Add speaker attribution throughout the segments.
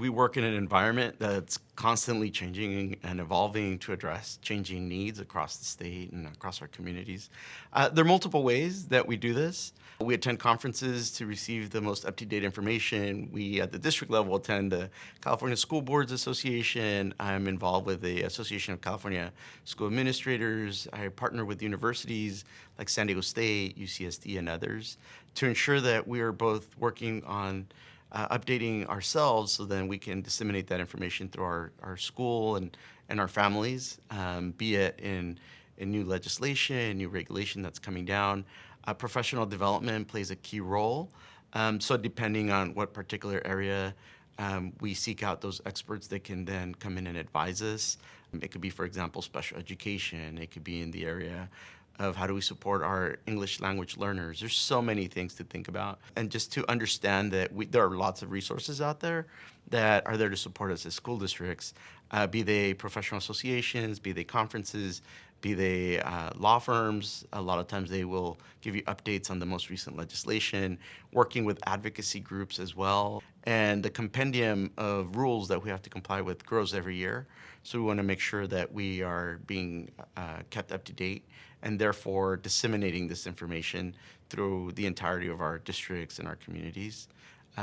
Speaker 1: we work in an environment that's constantly changing and evolving to address changing needs across the state and across our communities. There are multiple ways that we do this. We attend conferences to receive the most up-to-date information. We, at the district level, attend the California School Boards Association. I'm involved with the Association of California School Administrators. I partner with universities like San Diego State, UCSD, and others to ensure that we are both working on updating ourselves so then we can disseminate that information through our school and our families, be it in new legislation, new regulation that's coming down. Professional development plays a key role. So depending on what particular area, we seek out those experts that can then come in and advise us. It could be, for example, special education. It could be in the area of how do we support our English language learners. There's so many things to think about. And just to understand that there are lots of resources out there that are there to support us as school districts, be they professional associations, be they conferences, be they law firms. A lot of times they will give you updates on the most recent legislation, working with advocacy groups as well. And the compendium of rules that we have to comply with grows every year. So we want to make sure that we are being kept up to date and therefore disseminating this information through the entirety of our districts and our communities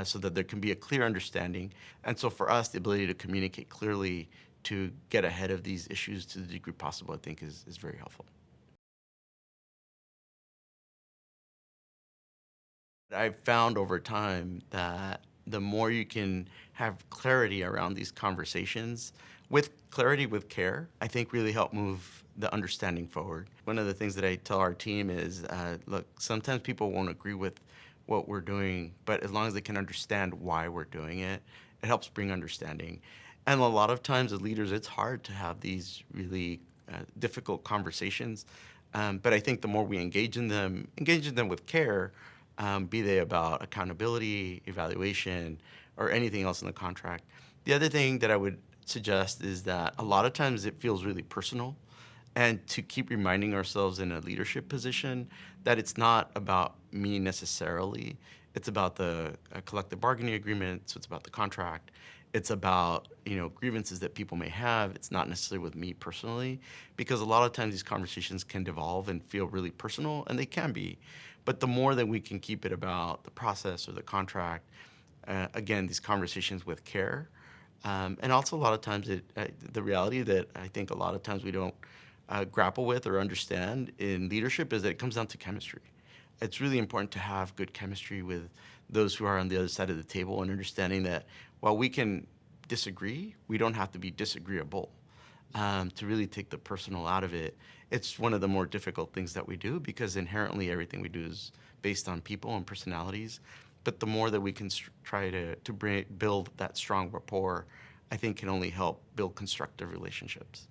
Speaker 1: so that there can be a clear understanding. And so for us, the ability to communicate clearly to get ahead of these issues to the degree possible, I think is very helpful. I've found over time that the more you can have clarity around these conversations, with clarity, with care, I think really help move the understanding forward. One of the things that I tell our team is, look, sometimes people won't agree with what we're doing, but as long as they can understand why we're doing it, it helps bring understanding. And a lot of times as leaders, it's hard to have these really difficult conversations. But I think the more we engage in them with care, be they about accountability, evaluation, or anything else in the contract. The other thing that I would suggest is that a lot of times it feels really personal, and to keep reminding ourselves in a leadership position that it's not about me necessarily. It's about the collective bargaining agreement, so it's about the contract. It's about grievances that people may have. It's not necessarily with me personally, because a lot of times these conversations can devolve and feel really personal, and they can be. But the more that we can keep it about the process or the contract, again, these conversations with care, and also a lot of times the reality that I think a lot of times we don't grapple with or understand in leadership is that it comes down to chemistry. It's really important to have good chemistry with those who are on the other side of the table and understanding that while we can disagree, we don't have to be disagreeable. To really take the personal out of it, it's one of the more difficult things that we do because inherently everything we do is based on people and personalities. But the more that we can try to build that strong rapport, I think can only help build constructive relationships.